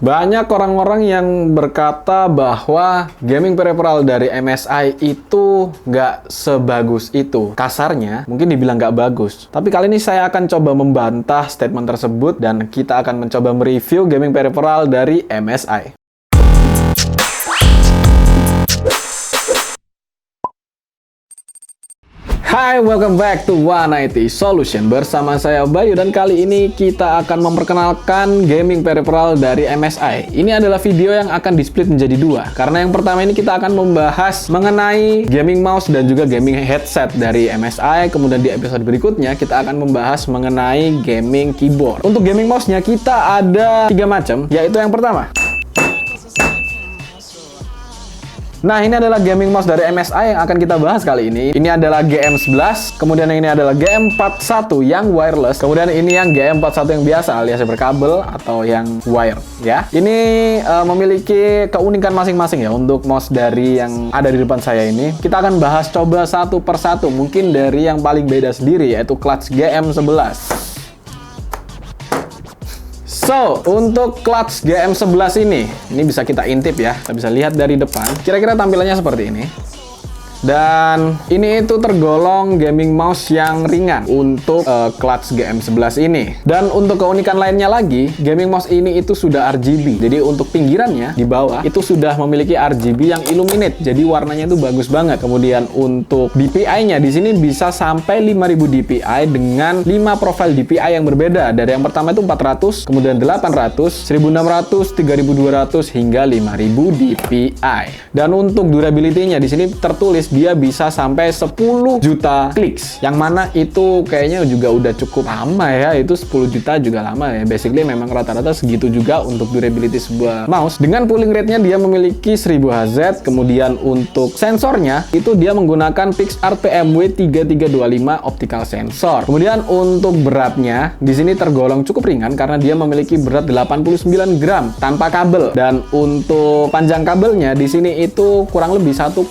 Banyak orang-orang yang berkata bahwa gaming peripheral dari MSI itu nggak sebagus itu. Kasarnya, mungkin dibilang nggak bagus. Tapi kali ini saya akan coba membantah statement tersebut dan kita akan mencoba mereview gaming peripheral dari MSI. Hai, welcome back to 1IT Solution. Bersama saya Bayu dan kali ini kita akan memperkenalkan gaming peripheral dari MSI. Ini adalah video yang akan di-split menjadi dua. Karena yang pertama ini kita akan membahas mengenai gaming mouse dan juga gaming headset dari MSI. Kemudian di episode berikutnya kita akan membahas mengenai gaming keyboard. Untuk gaming mouse-nya kita ada 3 macam, yaitu yang pertama. Nah, ini adalah gaming mouse dari MSI yang akan kita bahas kali ini. Ini adalah GM11, kemudian yang ini adalah GM41 yang wireless, kemudian ini yang GM41 yang biasa alias berkabel atau yang wire ya. Ini memiliki keunikan masing-masing ya untuk mouse dari yang ada di depan saya ini. Kita akan bahas coba satu persatu, mungkin dari yang paling beda sendiri yaitu clutch GM11. So, untuk clutch GM11 ini bisa kita intip ya. Kita bisa lihat dari depan. Kira-kira tampilannya seperti ini. Dan ini itu tergolong gaming mouse yang ringan untuk clutch GM11 ini. Dan untuk keunikan lainnya lagi, gaming mouse ini itu sudah RGB. Jadi untuk pinggirannya di bawah itu sudah memiliki RGB yang illuminate. Jadi warnanya itu bagus banget. Kemudian untuk DPI-nya di sini bisa sampai 5000 DPI dengan 5 profil DPI yang berbeda. Dari yang pertama itu 400, kemudian 800, 1600, 3200 hingga 5000 DPI. Dan untuk durability-nya di sini tertulis dia bisa sampai 10 juta clicks, yang mana itu kayaknya juga udah cukup lama ya. Itu 10 juta juga lama ya. Basically memang rata-rata segitu juga untuk durability sebuah mouse. Dengan pulling rate-nya dia memiliki 1000 Hz. Kemudian untuk sensornya itu dia menggunakan PixArt PMW 3325 optical sensor. Kemudian untuk beratnya di sini tergolong cukup ringan karena dia memiliki berat 89 gram tanpa kabel. Dan untuk panjang kabelnya di sini itu kurang lebih 1,8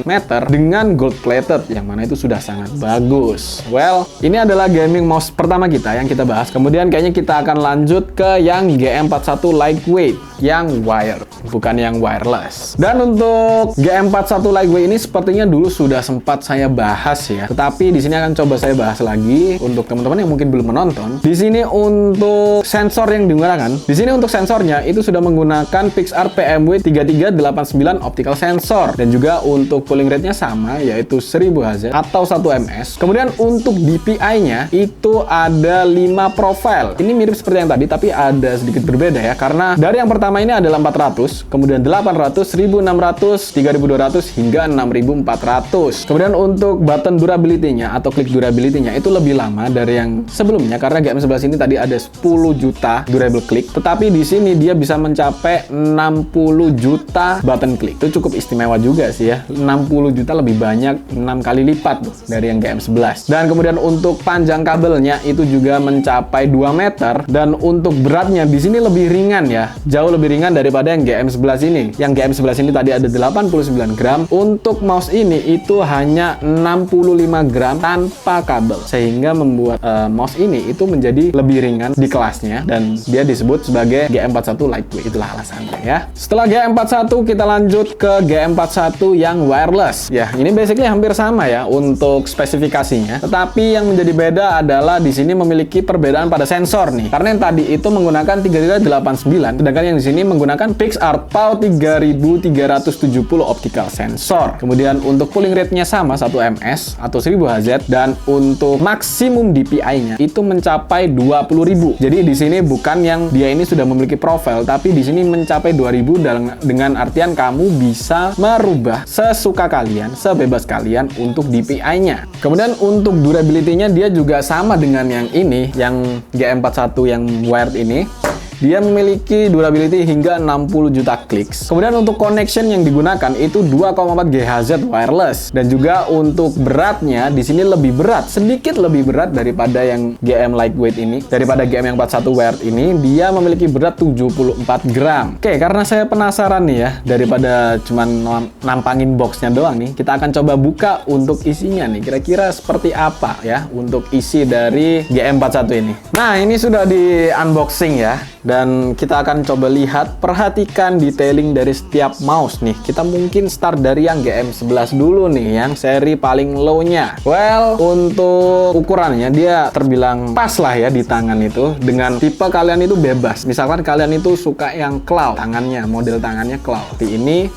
meter dengan gold plated, yang mana itu sudah sangat bagus. Well, ini adalah gaming mouse pertama kita yang kita bahas. Kemudian kayaknya kita akan lanjut ke yang GM41 lightweight yang wire, bukan yang wireless. Dan untuk GM41 lightweight ini sepertinya dulu sudah sempat saya bahas ya. Tetapi di sini akan coba saya bahas lagi untuk teman-teman yang mungkin belum menonton. Di sini untuk sensor yang digunakan, di sini untuk sensornya itu sudah menggunakan PixArt PMW 3389 optical sensor, dan juga untuk pulling rate-nya sama, yaitu 1000 Hz atau 1 ms. Kemudian untuk DPI-nya itu ada 5 profile. Ini mirip seperti yang tadi, tapi ada sedikit berbeda ya. Karena dari yang pertama ini adalah 400, kemudian 800, 1600, 3200 hingga 6400. Kemudian untuk button durability-nya atau click durability-nya itu lebih lama dari yang sebelumnya, karena GM11 ini tadi ada 10 juta durable click, tetapi di sini dia bisa mencapai 60 juta button click. Itu cukup istimewa juga sih ya. 60 juta lebih banyak, 6 kali lipat tuh dari yang GM11. Dan kemudian untuk panjang kabelnya itu juga mencapai 2 meter, dan untuk beratnya di sini lebih ringan ya, jauh lebih ringan daripada yang GM11 ini. Yang GM11 ini tadi ada 89 gram, untuk mouse ini itu hanya 65 gram tanpa kabel, sehingga membuat mouse ini itu menjadi lebih ringan di kelasnya, dan dia disebut sebagai GM41 lightweight. Itulah alasannya ya. Setelah GM41 kita lanjut ke GM41 yang wireless. Ya, ini basically hampir sama ya untuk spesifikasinya. Tetapi yang menjadi beda adalah di sini memiliki perbedaan pada sensor nih. Karena yang tadi itu menggunakan 3389, sedangkan yang di sini menggunakan PixArt PAL 3370 optical sensor. Kemudian untuk pulling rate-nya sama 1 ms atau 1000 Hz, dan untuk maksimum DPI-nya itu mencapai 20.000. Jadi di sini bukan yang dia ini sudah memiliki profil, tapi di sini mencapai 2000 dengan artian kamu bisa merubah sesuka kalian, sebebas kalian untuk DPI-nya. Kemudian untuk durability-nya dia juga sama dengan yang ini, yang GM41 yang wired ini. Dia memiliki durability hingga 60 juta clicks. Kemudian untuk connection yang digunakan itu 2,4 GHz wireless, dan juga untuk beratnya di sini lebih berat, sedikit lebih berat daripada yang GM lightweight ini. Daripada GM yang 41 wired ini, dia memiliki berat 74 gram. Oke, karena saya penasaran nih ya, daripada cuman nampangin boxnya doang nih, kita akan coba buka untuk isinya nih. Kira-kira seperti apa ya untuk isi dari GM41 ini. Nah, ini sudah di unboxing ya. Dan kita akan coba lihat, perhatikan detailing dari setiap mouse nih. Kita mungkin start dari yang GM11 dulu nih, yang seri paling low-nya. Well, untuk ukurannya dia terbilang pas lah ya di tangan itu. Dengan tipe kalian itu bebas. Misalkan kalian itu suka yang claw, tangannya, model tangannya claw. Seperti ini.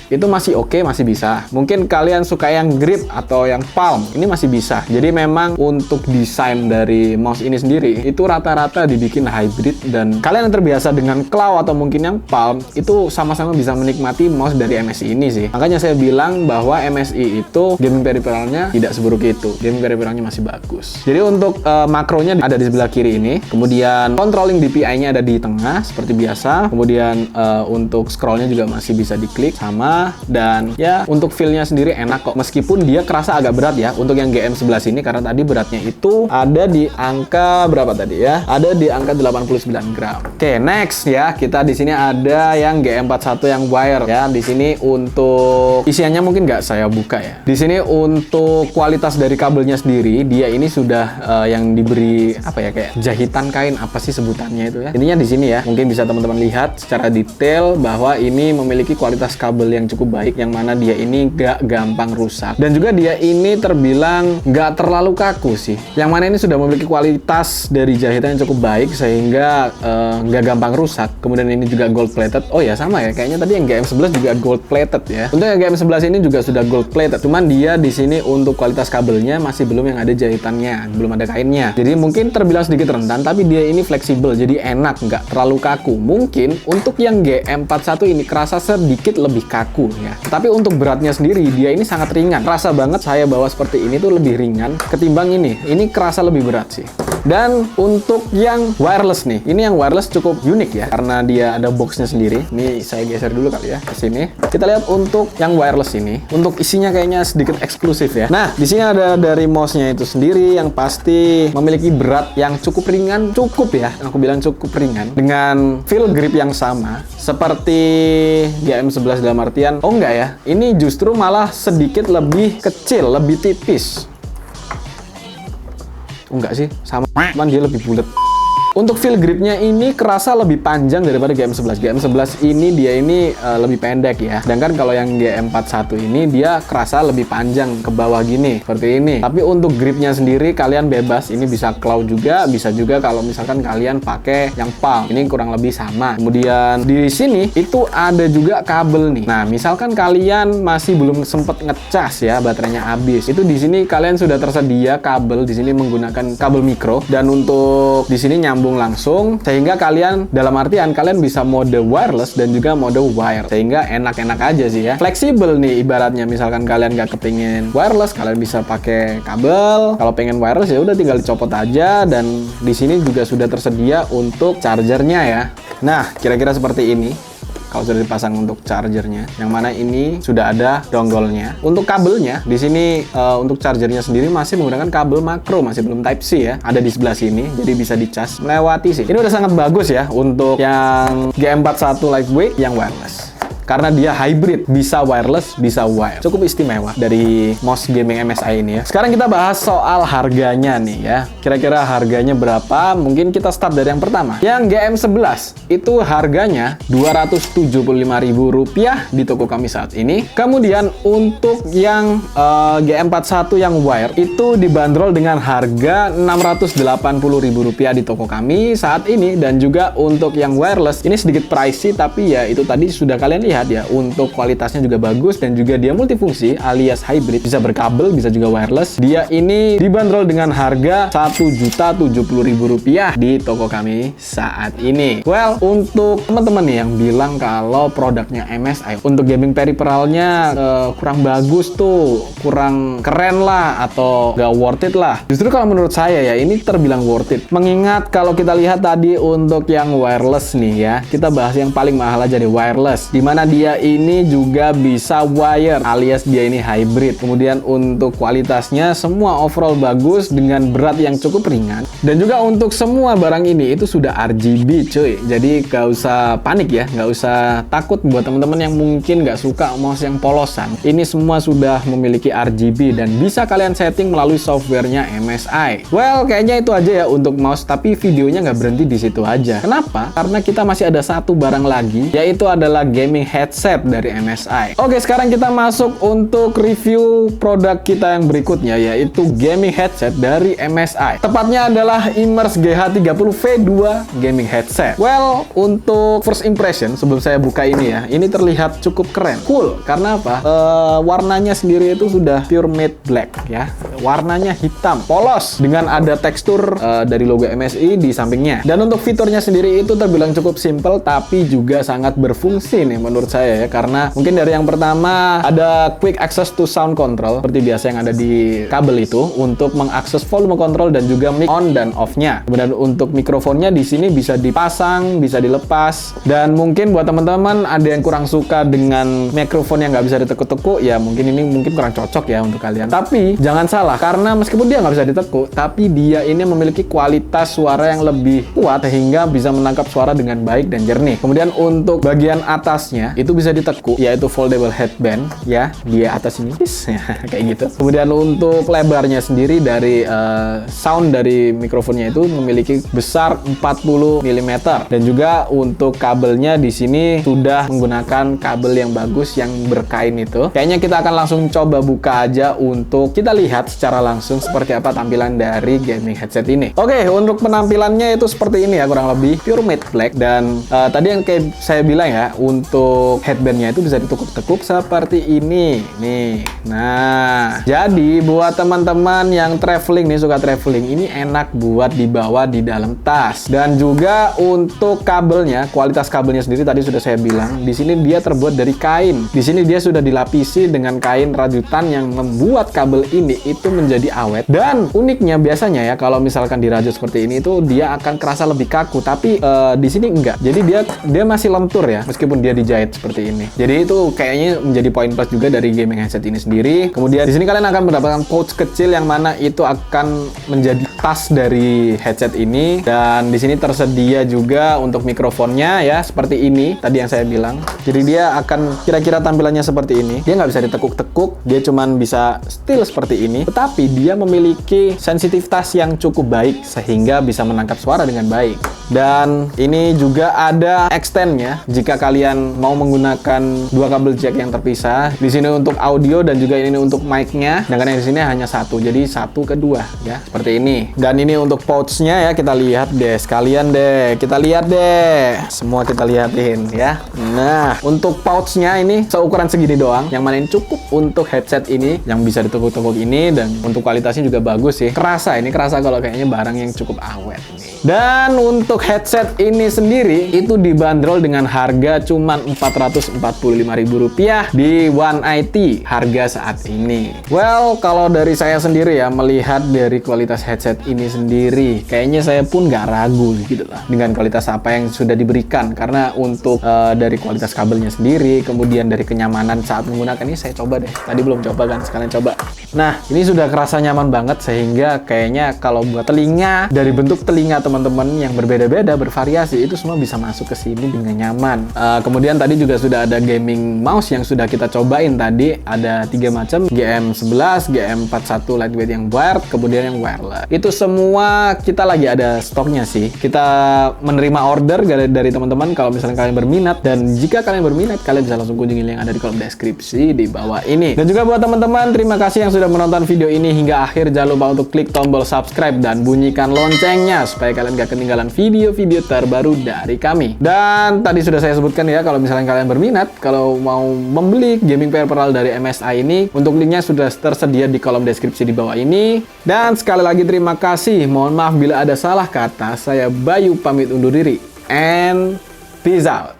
Itu masih oke, masih bisa. Mungkin kalian suka yang grip atau yang palm, ini masih bisa. Jadi memang untuk desain dari mouse ini sendiri, itu rata-rata dibikin hybrid, dan kalian yang terbiasa dengan claw atau mungkin yang palm, itu sama-sama bisa menikmati mouse dari MSI ini sih. Makanya saya bilang bahwa MSI itu gaming peripheralnya tidak seburuk itu. Gaming peripheralnya masih bagus. Jadi untuk makronya ada di sebelah kiri ini. Kemudian controlling DPI-nya ada di tengah, seperti biasa. Kemudian untuk scrollnya juga masih bisa diklik, sama. Dan ya untuk feel-nya sendiri enak kok, meskipun dia kerasa agak berat ya untuk yang GM11 ini, karena tadi beratnya itu ada di angka berapa tadi ya, ada di angka 89 gram. Oke, next ya, kita di sini ada yang GM41 yang wire ya. Di sini untuk isiannya mungkin nggak saya buka ya. Di sini untuk kualitas dari kabelnya sendiri, dia ini sudah yang diberi apa ya, kayak jahitan kain, apa sih sebutannya itu ya. Intinya di sini ya, mungkin bisa teman-teman lihat secara detail bahwa ini memiliki kualitas kabel yang cukup baik, yang mana dia ini gak gampang rusak, dan juga dia ini terbilang gak terlalu kaku sih, yang mana ini sudah memiliki kualitas dari jahitan yang cukup baik sehingga gak gampang rusak. Kemudian ini juga gold plated. Oh ya, sama ya, kayaknya tadi yang GM11 juga gold plated ya. Untuk yang GM11 ini juga sudah gold plated, cuman dia di sini untuk kualitas kabelnya masih belum yang ada jahitannya, belum ada kainnya. Jadi mungkin terbilang sedikit rentan, tapi dia ini fleksibel, jadi enak, nggak terlalu kaku. Mungkin untuk yang GM41 ini kerasa sedikit lebih kaku ya. Tapi untuk beratnya sendiri, dia ini sangat ringan. Rasa banget saya bawa seperti ini tuh lebih ringan ketimbang ini. Ini kerasa lebih berat sih. Dan untuk yang wireless nih, ini yang wireless cukup unik ya, karena dia ada boxnya sendiri. Ini saya geser dulu kali ya ke sini. Kita lihat untuk yang wireless ini, untuk isinya kayaknya sedikit eksklusif ya. Nah, di sini ada dari mouse-nya itu sendiri yang pasti memiliki berat yang cukup ringan, cukup ya. Aku bilang cukup ringan, dengan feel grip yang sama seperti GM11 dalam artian, oh enggak ya, ini justru malah sedikit lebih kecil, lebih tipis. Enggak sih, sama, cuman dia lebih bulat. Untuk feel gripnya ini kerasa lebih panjang daripada GM11. GM11 ini dia ini lebih pendek ya. Sedangkan kalau yang GM41 ini dia kerasa lebih panjang ke bawah gini, seperti ini. Tapi untuk gripnya sendiri kalian bebas. Ini bisa claw juga, bisa juga kalau misalkan kalian pakai yang palm. Ini kurang lebih sama. Kemudian di sini itu ada juga kabel nih. Nah, misalkan kalian masih belum sempet ngecas ya, baterainya habis. Itu di sini kalian sudah tersedia kabel di sini menggunakan kabel mikro, dan untuk di sini nyambung langsung, sehingga kalian dalam artian kalian bisa mode wireless dan juga mode wire, sehingga enak-enak aja sih ya, fleksibel nih ibaratnya. Misalkan kalian nggak kepingin wireless, kalian bisa pakai kabel. Kalau pengen wireless ya udah tinggal dicopot aja, dan di sini juga sudah tersedia untuk chargernya ya. Nah, kira-kira seperti ini kalau sudah dipasang untuk chargernya, yang mana ini sudah ada donggolnya. Untuk kabelnya di sini untuk chargernya sendiri masih menggunakan kabel makro, masih belum Type C ya. Ada di sebelah sini, jadi bisa dicas melewati sih. Ini udah sangat bagus ya untuk yang GM41 Lightweight yang wireless. Karena dia hybrid, bisa wireless, bisa wire. Cukup istimewa dari mouse gaming MSI ini ya. Sekarang kita bahas soal harganya nih ya. Kira-kira harganya berapa? Mungkin kita start dari yang pertama. Yang GM11 itu harganya Rp275.000 di toko kami saat ini. Kemudian untuk yang GM41 yang wire itu dibanderol dengan harga Rp680.000 di toko kami saat ini. Dan juga untuk yang wireless ini sedikit pricey, tapi ya itu tadi sudah kalian lihat ya, untuk kualitasnya juga bagus dan juga dia multifungsi alias hybrid, bisa berkabel, bisa juga wireless. Dia ini dibanderol dengan harga Rp1.070.000 di toko kami saat ini. Well, untuk teman-teman nih yang bilang kalau produknya MSI untuk gaming peripheralnya kurang bagus tuh, kurang keren lah, atau gak worth it lah. Justru kalau menurut saya ya, ini terbilang worth it. Mengingat kalau kita lihat tadi untuk yang wireless nih ya, kita bahas yang paling mahal aja nih, wireless, dimana dia ini juga bisa wire alias dia ini hybrid. Kemudian untuk kualitasnya semua overall bagus dengan berat yang cukup ringan. Dan juga untuk semua barang ini itu sudah RGB cuy. Jadi gak usah panik ya, gak usah takut buat teman-teman yang mungkin gak suka mouse yang polosan. Ini semua sudah memiliki RGB dan bisa kalian setting melalui softwarenya MSI. Well, kayaknya itu aja ya untuk mouse, tapi videonya nggak berhenti di situ aja. Kenapa? Karena kita masih ada satu barang lagi, yaitu adalah gaming headset dari MSI. Oke, sekarang kita masuk untuk review produk kita yang berikutnya, yaitu gaming headset dari MSI. Tepatnya adalah Immerse GH30V2 gaming headset. Well, untuk first impression sebelum saya buka ini ya, ini terlihat cukup keren, cool. Karena apa? Warnanya sendiri itu sudah pure matte black ya. Warnanya hitam, polos dengan ada tekstur dari logo MSI di sampingnya. Dan untuk fiturnya sendiri itu terbilang cukup simple tapi juga sangat berfungsi nih menurut saya ya, karena mungkin dari yang pertama ada quick access to sound control seperti biasa yang ada di kabel itu untuk mengakses volume control dan juga mic on dan off-nya. Kemudian untuk mikrofonnya di sini bisa dipasang, bisa dilepas, dan mungkin buat teman-teman ada yang kurang suka dengan mikrofon yang nggak bisa ditekuk-tekuk ya, mungkin ini kurang cocok ya untuk kalian. Tapi jangan salah, karena meskipun dia nggak bisa ditekuk, tapi dia ini memiliki kualitas suara yang lebih kuat sehingga bisa menangkap suara dengan baik dan jernih. Kemudian untuk bagian atasnya itu bisa ditekuk, yaitu foldable headband ya, di atas ini kayak gitu. Kemudian untuk lebarnya sendiri dari sound dari mikrofonnya itu memiliki besar 40 mm, dan juga untuk kabelnya di sini sudah menggunakan kabel yang bagus yang berkain itu. Kayaknya kita akan langsung coba buka aja untuk kita lihat secara langsung seperti apa tampilan dari gaming headset ini. Oke, untuk penampilannya itu seperti ini ya, kurang lebih pure matte black. Dan tadi yang kayak saya bilang ya, untuk headbandnya itu bisa ditekuk-tekuk seperti ini nih. Nah, jadi buat teman-teman yang traveling nih, suka traveling, ini enak buat dibawa di dalam tas. Dan juga untuk kabelnya, kualitas kabelnya sendiri tadi sudah saya bilang, di sini dia terbuat dari kain. Di sini dia sudah dilapisi dengan kain rajutan yang membuat kabel ini itu menjadi awet. Dan uniknya biasanya ya, kalau misalkan dirajut seperti ini itu dia akan kerasa lebih kaku, tapi di sini enggak. Jadi dia masih lentur ya meskipun dia dijahit seperti ini. Jadi itu kayaknya menjadi poin plus juga dari gaming headset ini sendiri. Kemudian di sini kalian akan mendapatkan pouch kecil yang mana itu akan menjadi tas dari headset ini. Dan di sini tersedia juga untuk mikrofonnya ya, seperti ini tadi yang saya bilang. Jadi dia akan kira-kira tampilannya seperti ini. Dia nggak bisa ditekuk-tekuk, dia cuman bisa still seperti ini. Tetapi dia memiliki sensitivitas yang cukup baik sehingga bisa menangkap suara dengan baik. Dan ini juga ada extendnya jika kalian mau menggunakan dua kabel jack yang terpisah. Di sini untuk audio dan juga ini untuk mic-nya. Sedangkan yang di sini hanya satu, jadi satu kedua ya, seperti ini. Dan ini untuk pouch-nya ya, kita lihat deh sekalian deh. Kita lihat deh. Semua kita lihatin ya. Nah, untuk pouch-nya ini seukuran segini doang, yang mana ini cukup untuk headset ini yang bisa ditekuk-tekuk ini, dan untuk kualitasnya juga bagus sih. Kerasa kalau kayaknya barang yang cukup awet nih. Dan untuk headset ini sendiri itu dibanderol dengan harga cuman Rp445.000 di One IT harga saat ini. Well, kalau dari saya sendiri ya, melihat dari kualitas headset ini sendiri, kayaknya saya pun nggak ragu gitu lah dengan kualitas apa yang sudah diberikan. Karena untuk dari kualitas kabelnya sendiri, kemudian dari kenyamanan saat menggunakan ini, saya coba deh. Tadi belum coba kan, sekalian coba. Nah, ini sudah kerasa nyaman banget sehingga kayaknya kalau buat telinga, dari bentuk telinga teman-teman yang berbeda-beda, bervariasi, itu semua bisa masuk ke sini dengan nyaman. Kemudian tadi juga sudah ada gaming mouse yang sudah kita cobain tadi. Ada 3 macam, GM11, GM41 lightweight yang wired, kemudian yang wireless. Itu semua kita lagi ada stoknya sih. Kita menerima order dari teman-teman kalau misalnya kalian berminat. Dan jika kalian berminat, kalian bisa langsung kunjungi link yang ada di kolom deskripsi di bawah ini. Dan juga buat teman-teman, terima kasih yang sudah menonton video ini hingga akhir. Jangan lupa untuk klik tombol subscribe dan bunyikan loncengnya supaya kalian gak ketinggalan video-video terbaru dari kami. Dan tadi sudah saya sebutkan ya, kalau misalnya kalian berminat, kalau mau membeli gaming peripheral dari MSI ini, untuk linknya sudah tersedia di kolom deskripsi di bawah ini. Dan sekali lagi terima kasih. Mohon maaf bila ada salah kata. Saya Bayu pamit undur diri. And peace out.